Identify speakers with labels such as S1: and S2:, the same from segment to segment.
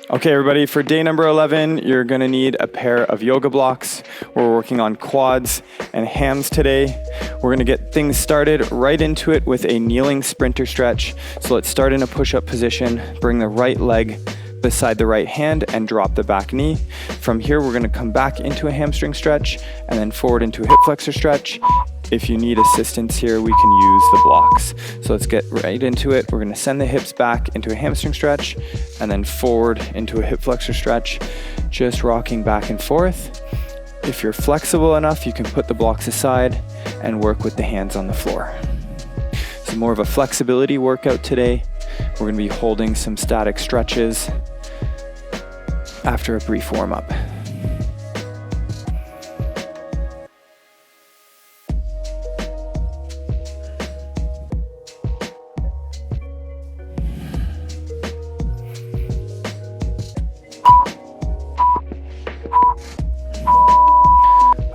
S1: Okay, everybody, for day number 11, you're gonna need a pair of yoga blocks. We're working on quads and hams today. We're gonna get things started right into it with a kneeling sprinter stretch. So let's start in a push-up position, bring the right leg beside the right hand and drop the back knee. From here, we're gonna come back into a hamstring stretch and then forward into a hip flexor stretch. If you need assistance here, we can use the blocks. So let's get right into it. We're gonna send the hips back into a hamstring stretch and then forward into a hip flexor stretch, just rocking back and forth. If you're flexible enough, you can put the blocks aside and work with the hands on the floor. It's more of a flexibility workout today. We're gonna be holding some static stretches after a brief warm-up.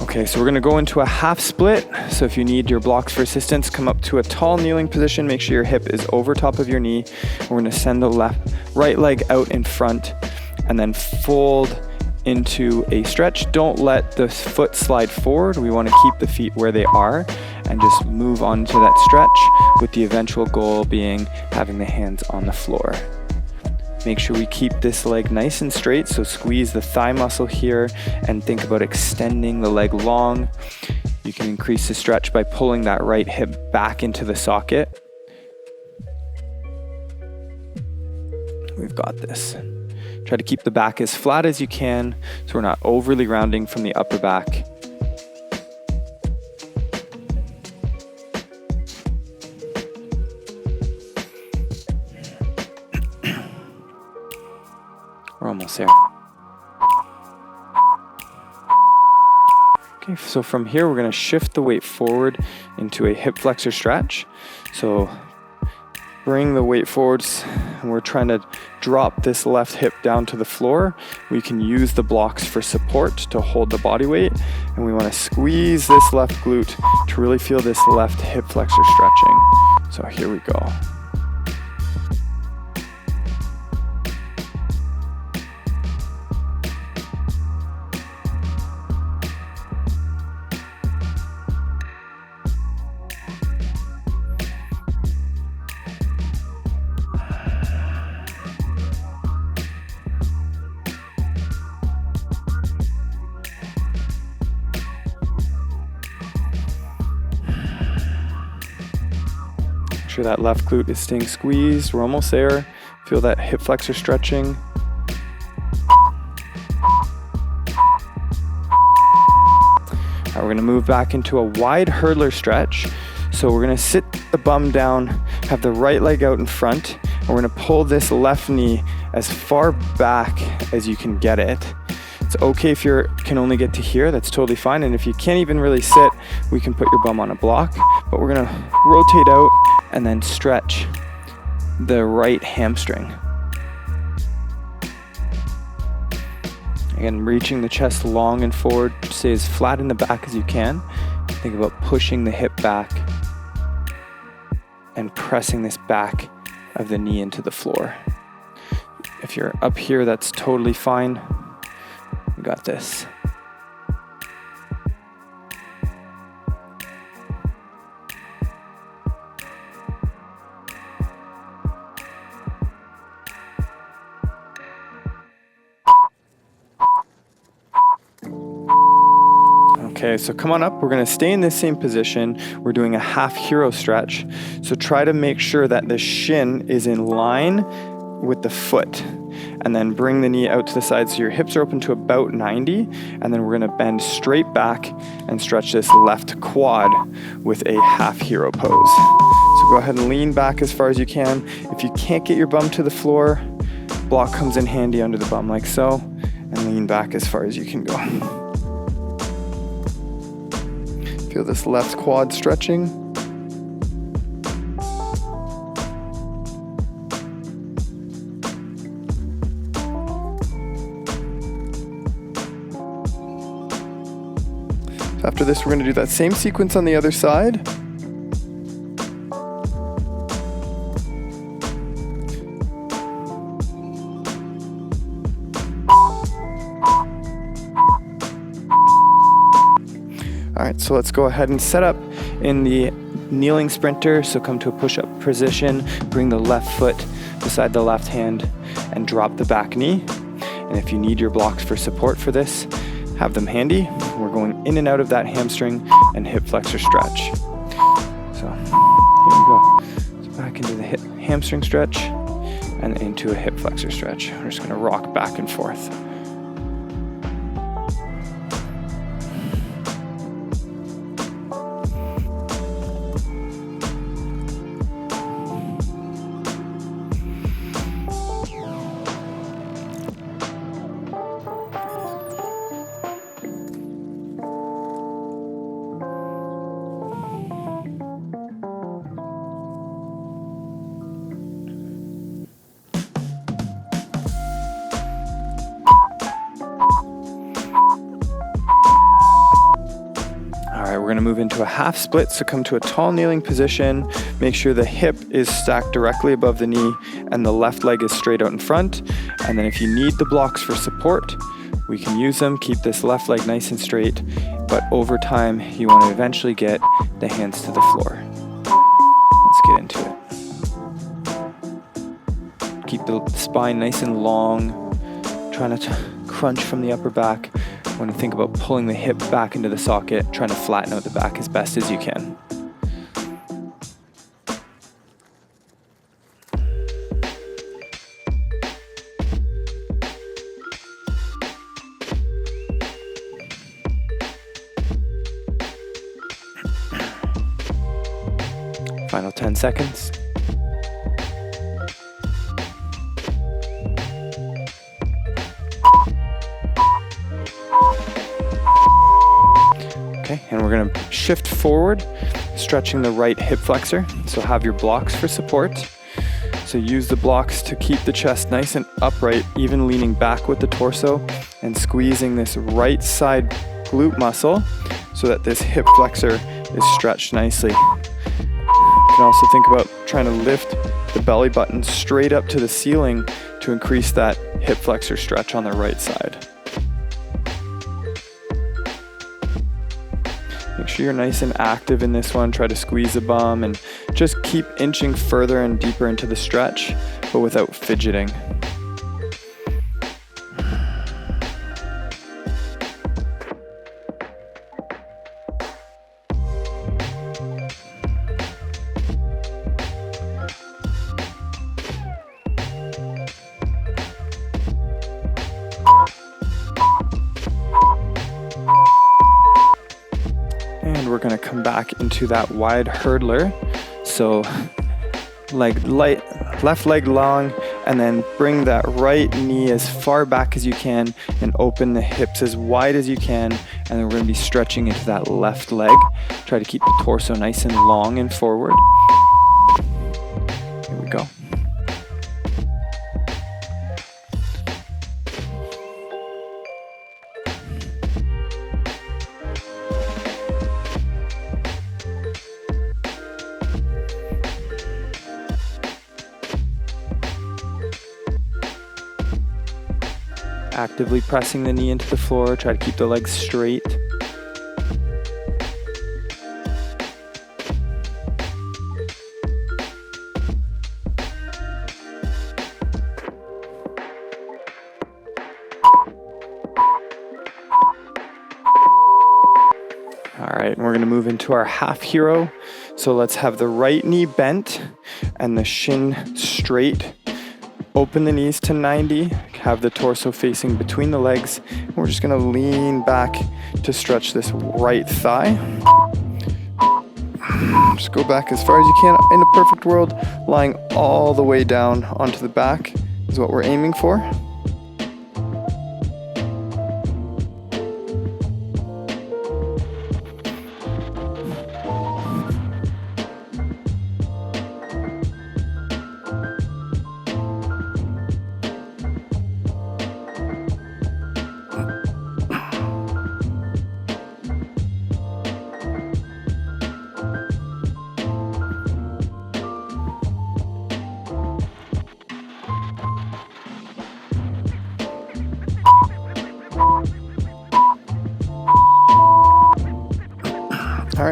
S1: Okay, so we're gonna go into a half split. So if you need your blocks for assistance, come up to a tall kneeling position. Make sure your hip is over top of your knee. We're gonna send the right leg out in front and then fold into a stretch. Don't let the foot slide forward. We wanna keep the feet where they are and just move on to that stretch with the eventual goal being having the hands on the floor. Make sure we keep this leg nice and straight, so squeeze the thigh muscle here and think about extending the leg long. You can increase the stretch by pulling that right hip back into the socket. We've got this. Try to keep the back as flat as you can so we're not overly rounding from the upper back. We're almost there. Okay, so from here, we're gonna shift the weight forward into a hip flexor stretch. So bring the weight forwards, and we're trying to drop this left hip down to the floor. We can use the blocks for support to hold the body weight, and we wanna squeeze this left glute to really feel this left hip flexor stretching. So here we go. Make sure that left glute is staying squeezed. We're almost there. Feel that hip flexor stretching. Now we're gonna move back into a wide hurdler stretch. So we're gonna sit the bum down, have the right leg out in front, and we're gonna pull this left knee as far back as you can get it. It's okay if you can only get to here, that's totally fine. And if you can't even really sit, we can put your bum on a block, but we're gonna rotate out and then stretch the right hamstring. Again, reaching the chest long and forward, stay as flat in the back as you can. Think about pushing the hip back and pressing this back of the knee into the floor. If you're up here, that's totally fine. We got this. Okay, so come on up. We're gonna stay in this same position. We're doing a half hero stretch. So try to make sure that the shin is in line with the foot. And then bring the knee out to the side so your hips are open to about 90. And then we're gonna bend straight back and stretch this left quad with a half hero pose. So go ahead and lean back as far as you can. If you can't get your bum to the floor, block comes in handy under the bum like so, and lean back as far as you can go. Feel this left quad stretching. After this, we're going to do that same sequence on the other side. All right, so let's go ahead and set up in the kneeling sprinter. So come to a push-up position, bring the left foot beside the left hand and drop the back knee. And if you need your blocks for support for this, have them handy. We're going in and out of that hamstring and hip flexor stretch. So here we go. So back into the hamstring stretch and into a hip flexor stretch. We're just gonna rock back and forth. We're going to move into a half split, so come to a tall kneeling position. Make sure the hip is stacked directly above the knee and the left leg is straight out in front. And then if you need the blocks for support, we can use them. Keep this left leg nice and straight, but over time you want to eventually get the hands to the floor. Let's get into it. Keep the spine nice and long. Try not to crunch from the upper back. When you think about pulling the hip back into the socket, trying to flatten out the back as best as you can. Final 10 seconds. And we're going to shift forward, stretching the right hip flexor. So have your blocks for support. So use the blocks to keep the chest nice and upright, even leaning back with the torso and squeezing this right side glute muscle so that this hip flexor is stretched nicely. You can also think about trying to lift the belly button straight up to the ceiling to increase that hip flexor stretch on the right side. Make sure you're nice and active in this one. Try to squeeze the bum and just keep inching further and deeper into the stretch, but without fidgeting. And we're going to come back into that wide hurdler. So left leg long, and then bring that right knee as far back as you can and open the hips as wide as you can. And then we're going to be stretching into that left leg. Try to keep the torso nice and long and forward. Here we go. Actively pressing the knee into the floor. Try to keep the legs straight. All right, and we're going to move into our half hero. So let's have the right knee bent and the shin straight. Open the knees to 90, have the torso facing between the legs. We're just gonna lean back to stretch this right thigh. Just go back as far as you can. In a perfect world, lying all the way down onto the back is what we're aiming for.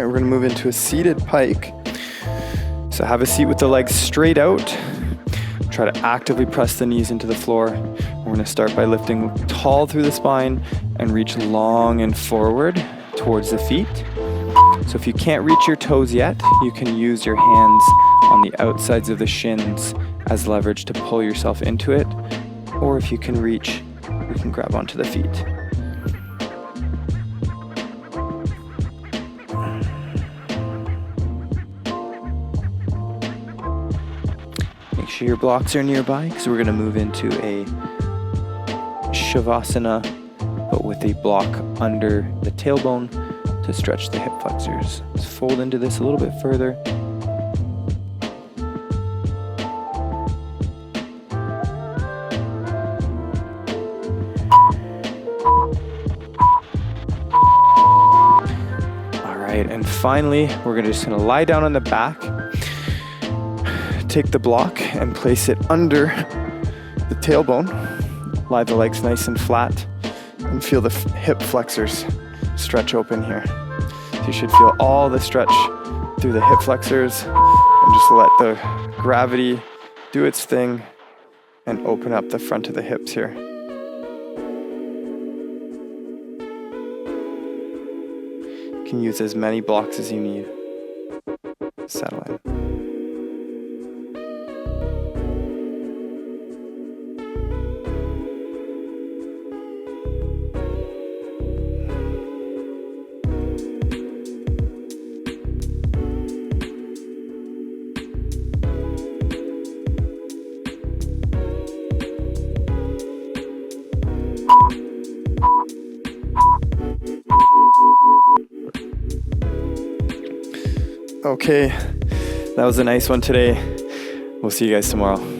S1: we're gonna move into a seated pike. So have a seat with the legs straight out. Try to actively press the knees into the floor. We're gonna start by lifting tall through the spine and reach long and forward towards the feet. So if you can't reach your toes yet, you can use your hands on the outsides of the shins as leverage to pull yourself into it. Or if you can reach, you can grab onto the feet. Make sure your blocks are nearby because we're going to move into a Shavasana, but with a block under the tailbone to stretch the hip flexors. Let's fold into this a little bit further. All right, and finally, we're just gonna lie down on the back, take the block and place it under the tailbone. Lie the legs nice and flat and feel the hip flexors stretch open here. So you should feel all the stretch through the hip flexors and just let the gravity do its thing and open up the front of the hips here. You can use as many blocks as you need. Settle in. Okay, that was a nice one today. We'll see you guys tomorrow.